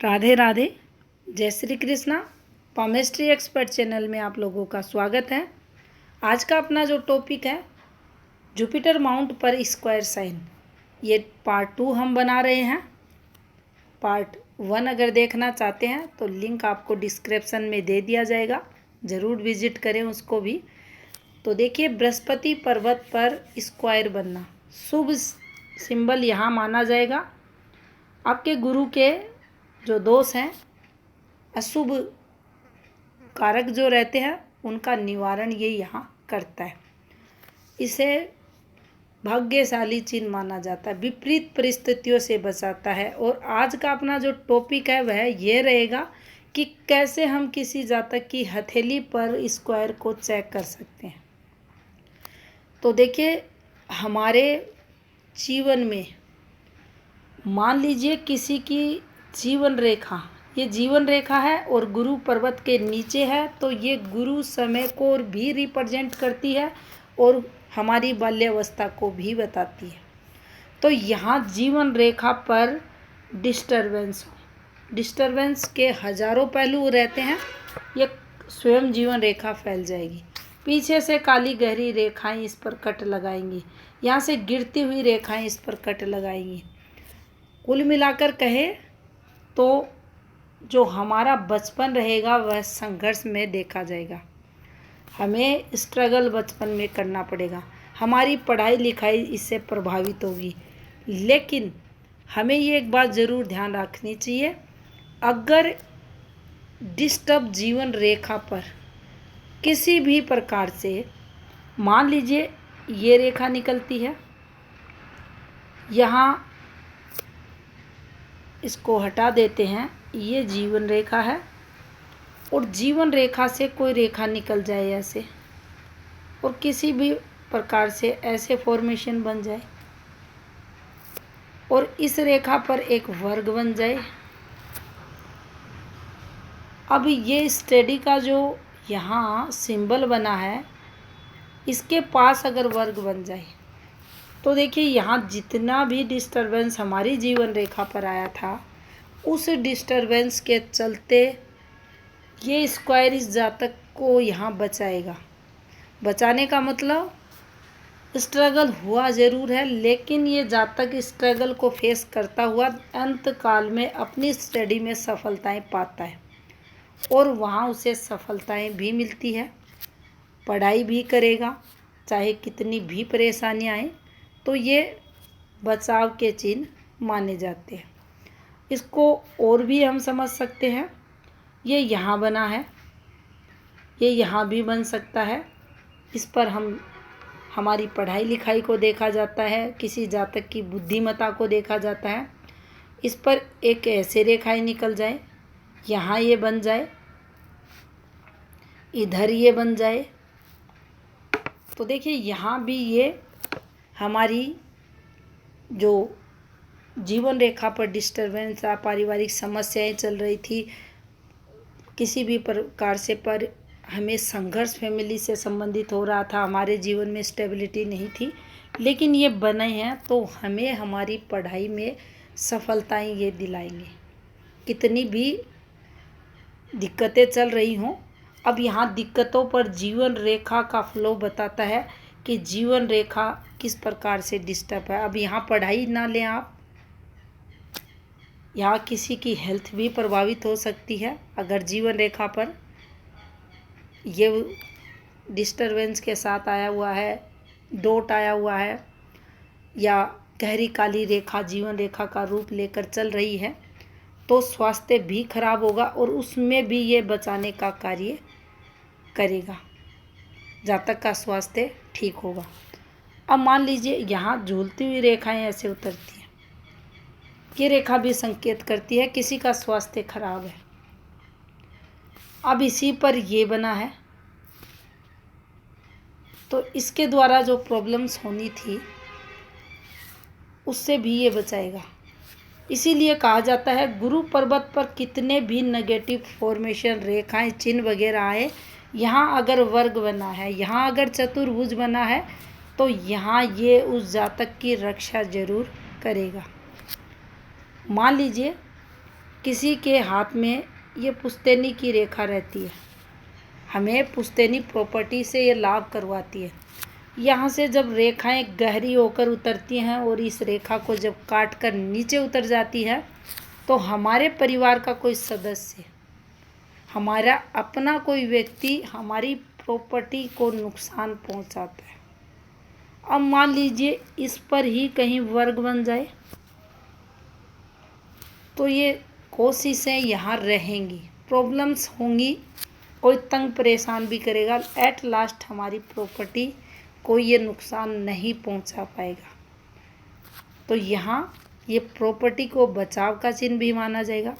राधे राधे। जय Shri Krishna. Palmistry expert channel में आप लोगों का स्वागत है। आज का अपना जो टॉपिक है जुपिटर माउंट पर स्क्वायर साइन, ये पार्ट 2 हम बना रहे हैं। पार्ट 1 अगर देखना चाहते हैं तो लिंक आपको डिस्क्रिप्शन में दे दिया जाएगा, ज़रूर विजिट करें उसको भी। तो देखिए, बृहस्पति पर्वत पर स्क्वायर बनना शुभ सिंबल यहाँ माना जाएगा। आपके गुरु के जो दोष हैं, अशुभ कारक जो रहते हैं, उनका निवारण ये यहाँ करता है। इसे भाग्यशाली चिन्ह माना जाता है, विपरीत परिस्थितियों से बचाता है। और आज का अपना जो टॉपिक है वह ये रहेगा कि कैसे हम किसी जातक की हथेली पर स्क्वायर को चेक कर सकते हैं। तो देखिए, हमारे जीवन में मान लीजिए किसी की जीवन रेखा, ये जीवन रेखा है और गुरु पर्वत के नीचे है, तो ये गुरु समय को भी रिप्रेजेंट करती है और हमारी बाल्यावस्था को भी बताती है। तो यहाँ जीवन रेखा पर डिस्टरबेंस के हजारों पहलू रहते हैं। ये स्वयं जीवन रेखा फैल जाएगी, पीछे से काली गहरी रेखाएं इस पर कट लगाएंगी, यहाँ से गिरती हुई रेखाएं इस पर कट लगाएंगी। कुल मिलाकर कहे तो जो हमारा बचपन रहेगा वह संघर्ष में देखा जाएगा। हमें स्ट्रगल बचपन में करना पड़ेगा, हमारी पढ़ाई लिखाई इससे प्रभावित होगी। लेकिन हमें ये एक बात ज़रूर ध्यान रखनी चाहिए, अगर डिस्टर्ब जीवन रेखा पर किसी भी प्रकार से, मान लीजिए ये रेखा निकलती है, यहाँ इसको हटा देते हैं, ये जीवन रेखा है और जीवन रेखा से कोई रेखा निकल जाए ऐसे, और किसी भी प्रकार से ऐसे फॉर्मेशन बन जाए और इस रेखा पर एक वर्ग बन जाए। अब ये स्टडी का जो यहाँ सिंबल बना है, इसके पास अगर वर्ग बन जाए तो देखिए, यहाँ जितना भी डिस्टरबेंस हमारी जीवन रेखा पर आया था, उस डिस्टरबेंस के चलते ये स्क्वायर इस जातक को यहाँ बचाएगा। बचाने का मतलब स्ट्रगल हुआ ज़रूर है, लेकिन ये जातक स्ट्रगल को फेस करता हुआ अंत काल में अपनी स्टडी में सफलताएं पाता है और वहाँ उसे सफलताएं भी मिलती है, पढ़ाई भी करेगा चाहे कितनी भी परेशानियाँ आएँ। तो ये बचाव के चिन्ह माने जाते हैं। इसको और भी हम समझ सकते हैं, ये यहाँ बना है, ये यहाँ भी बन सकता है। इस पर हमारी पढ़ाई लिखाई को देखा जाता है, किसी जातक की बुद्धिमत्ता को देखा जाता है। इस पर एक ऐसे रेखाएं निकल जाए, यहाँ ये बन जाए, इधर ये बन जाए, तो देखिए यहाँ भी ये हमारी जो जीवन रेखा पर डिस्टरबेंस, पारिवारिक समस्याएं चल रही थी, किसी भी प्रकार से पर हमें संघर्ष फैमिली से संबंधित हो रहा था, हमारे जीवन में स्टेबिलिटी नहीं थी, लेकिन ये बने हैं तो हमें हमारी पढ़ाई में सफलताएं ये दिलाएंगे, कितनी भी दिक्कतें चल रही हों। अब यहाँ दिक्कतों पर जीवन रेखा का फ्लो बताता है कि जीवन रेखा किस प्रकार से डिस्टर्ब है। अब यहाँ पढ़ाई ना लें आप, यहाँ किसी की हेल्थ भी प्रभावित हो सकती है अगर जीवन रेखा पर ये डिस्टरबेंस के साथ आया हुआ है, डॉट आया हुआ है, या गहरी काली रेखा जीवन रेखा का रूप लेकर चल रही है, तो स्वास्थ्य भी खराब होगा और उसमें भी ये बचाने का कार्य करेगा, जातक का स्वास्थ्य ठीक होगा। अब मान लीजिए यहाँ झूलती हुई रेखाएं ऐसे उतरती हैं, ये रेखा भी संकेत करती है किसी का स्वास्थ्य खराब है। अब इसी पर ये बना है, तो इसके द्वारा जो प्रॉब्लम्स होनी थी उससे भी ये बचाएगा। इसीलिए कहा जाता है गुरु पर्वत पर कितने भी नेगेटिव फॉर्मेशन, रेखाएं, चिन्ह वगैरह आए, यहाँ अगर वर्ग बना है, यहाँ अगर चतुर्भुज बना है, तो यहाँ ये उस जातक की रक्षा जरूर करेगा। मान लीजिए किसी के हाथ में ये पुश्तैनी की रेखा रहती है, हमें पुश्तैनी प्रॉपर्टी से ये लाभ करवाती है। यहाँ से जब रेखाएं गहरी होकर उतरती हैं और इस रेखा को जब काट कर नीचे उतर जाती है तो हमारे परिवार का कोई सदस्य, हमारा अपना कोई व्यक्ति हमारी प्रॉपर्टी को नुकसान पहुंचाता है। अब मान लीजिए इस पर ही कहीं वर्ग बन जाए तो ये कोशिशें यहाँ रहेंगी, प्रॉब्लम्स होंगी, कोई तंग परेशान भी करेगा, एट लास्ट हमारी प्रॉपर्टी को ये नुकसान नहीं पहुंचा पाएगा। तो यहाँ ये प्रॉपर्टी को बचाव का चिन्ह भी माना जाएगा।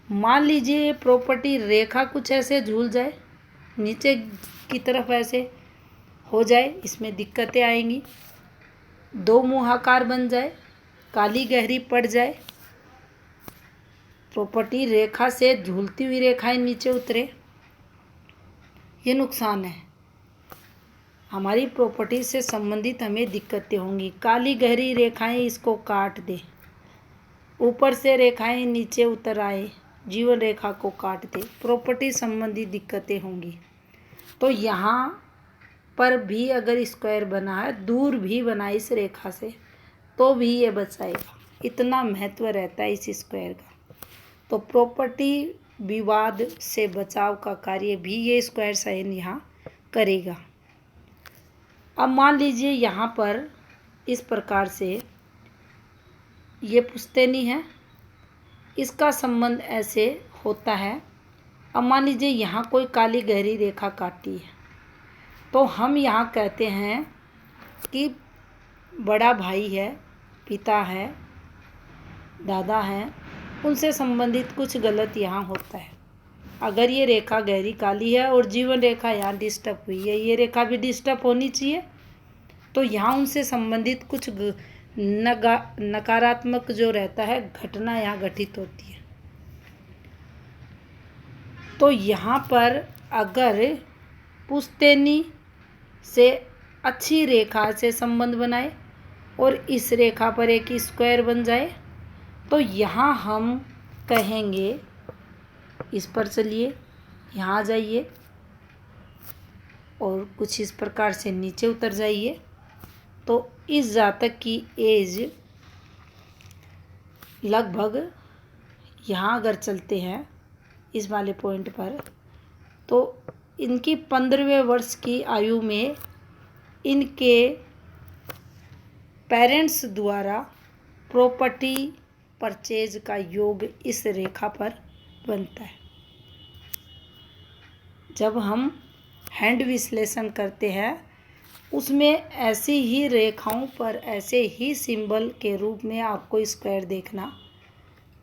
मान लीजिए ये प्रॉपर्टी रेखा कुछ ऐसे झूल जाए, नीचे की तरफ ऐसे हो जाए, इसमें दिक्कतें आएंगी। दो मुहाकार बन जाए, काली गहरी पड़ जाए, प्रॉपर्टी रेखा से झूलती हुई रेखाएं नीचे उतरे, ये नुकसान है। हमारी प्रॉपर्टी से संबंधित हमें दिक्कतें होंगी। काली गहरी रेखाएं इसको काट दे, ऊपर से रेखाएं नीचे उतर आए, जीवन रेखा को काट दे, प्रॉपर्टी संबंधी दिक्कतें होंगी। तो यहाँ पर भी अगर स्क्वायर बना है, दूर भी बना इस रेखा से, तो भी ये बचाएगा। इतना महत्व रहता है इस स्क्वायर का। तो प्रॉपर्टी विवाद से बचाव का कार्य भी ये स्क्वायर साइन यहाँ करेगा। अब मान लीजिए यहाँ पर इस प्रकार से ये पुश्तैनी है, इसका संबंध ऐसे होता है। अब मान लीजिए यहाँ कोई काली गहरी रेखा काटी है, तो हम यहाँ कहते हैं कि बड़ा भाई है, पिता है, दादा है, उनसे संबंधित कुछ गलत यहाँ होता है। अगर ये रेखा गहरी काली है और जीवन रेखा यहाँ डिस्टर्ब हुई है, ये रेखा भी डिस्टर्ब होनी चाहिए, तो यहाँ उनसे संबंधित कुछ नकारात्मक जो रहता है घटना यहाँ घटित होती है। तो यहाँ पर अगर पुश्तैनी से अच्छी रेखा से संबंध बनाए और इस रेखा पर एक स्क्वायर बन जाए, तो यहाँ हम कहेंगे, इस पर चलिए, यहाँ जाइए और कुछ इस प्रकार से नीचे उतर जाइए। तो इस जातक की एज लगभग यहाँ अगर चलते हैं इस वाले पॉइंट पर, तो इनकी 15वें वर्ष की आयु में इनके पेरेंट्स द्वारा प्रॉपर्टी परचेज का योग इस रेखा पर बनता है। जब हम हैंड विश्लेषण करते हैं उसमें ऐसी ही रेखाओं पर ऐसे ही सिंबल के रूप में आपको स्क्वायर देखना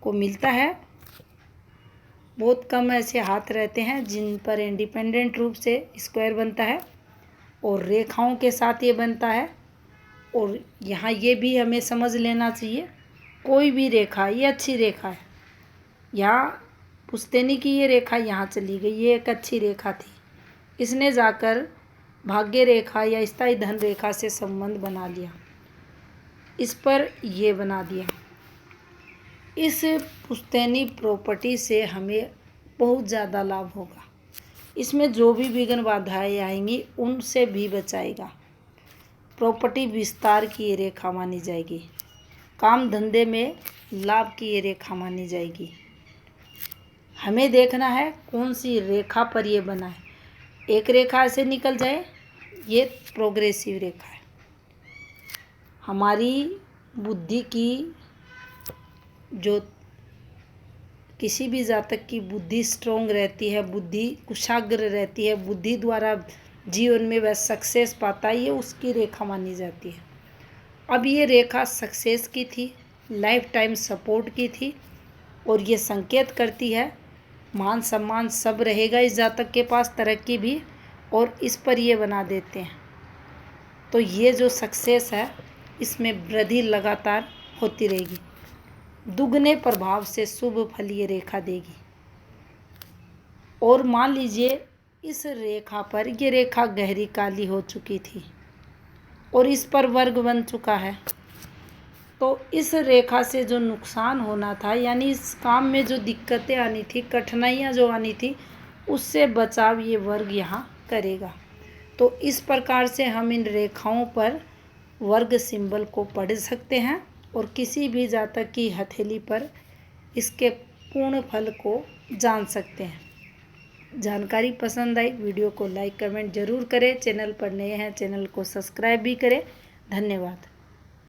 को मिलता है। बहुत कम ऐसे हाथ रहते हैं जिन पर इंडिपेंडेंट रूप से स्क्वायर बनता है और रेखाओं के साथ ये बनता है। और यहाँ ये भी हमें समझ लेना चाहिए, कोई भी रेखा, ये अच्छी रेखा है, यहाँ पुश्तैनी की ये रेखा यहाँ चली गई, ये एक अच्छी रेखा थी, इसने जाकर भाग्य रेखा या स्थायी धन रेखा से संबंध बना लिया, इस पर ये बना दिया। इस पुश्तैनी प्रॉपर्टी से हमें बहुत ज़्यादा लाभ होगा। इसमें जो भी विघ्न बाधाएं आएंगी उनसे भी बचाएगा। प्रॉपर्टी विस्तार की ये रेखा मानी जाएगी, काम धंधे में लाभ की ये रेखा मानी जाएगी। हमें देखना है कौन सी रेखा पर ये बना है। एक रेखा ऐसे निकल जाए, ये प्रोग्रेसिव रेखा है। हमारी बुद्धि की, जो किसी भी जातक की बुद्धि स्ट्रोंग रहती है, बुद्धि कुशाग्र रहती है, बुद्धि द्वारा जीवन में वह सक्सेस पाता है, ये उसकी रेखा मानी जाती है। अब ये रेखा सक्सेस की थी, लाइफ टाइम सपोर्ट की थी और ये संकेत करती है मान सम्मान सब रहेगा इस जातक के पास, तरक्की भी, और इस पर ये बना देते हैं। तो ये जो सक्सेस है इसमें वृद्धि लगातार होती रहेगी, दुगने प्रभाव से शुभ फल ये रेखा देगी। और मान लीजिए इस रेखा पर ये रेखा गहरी काली हो चुकी थी और इस पर वर्ग बन चुका है, तो तो इस रेखा से जो नुकसान होना था, यानी इस काम में जो दिक्कतें आनी थी, कठिनाइयाँ जो आनी थी, उससे बचाव ये वर्ग यहाँ करेगा। तो इस प्रकार से हम इन रेखाओं पर वर्ग सिंबल को पढ़ सकते हैं और किसी भी जातक की हथेली पर इसके पूर्ण फल को जान सकते हैं। जानकारी पसंद आई, वीडियो को लाइक कमेंट जरूर करें। चैनल पर नए हैं, चैनल को सब्सक्राइब भी करें। धन्यवाद।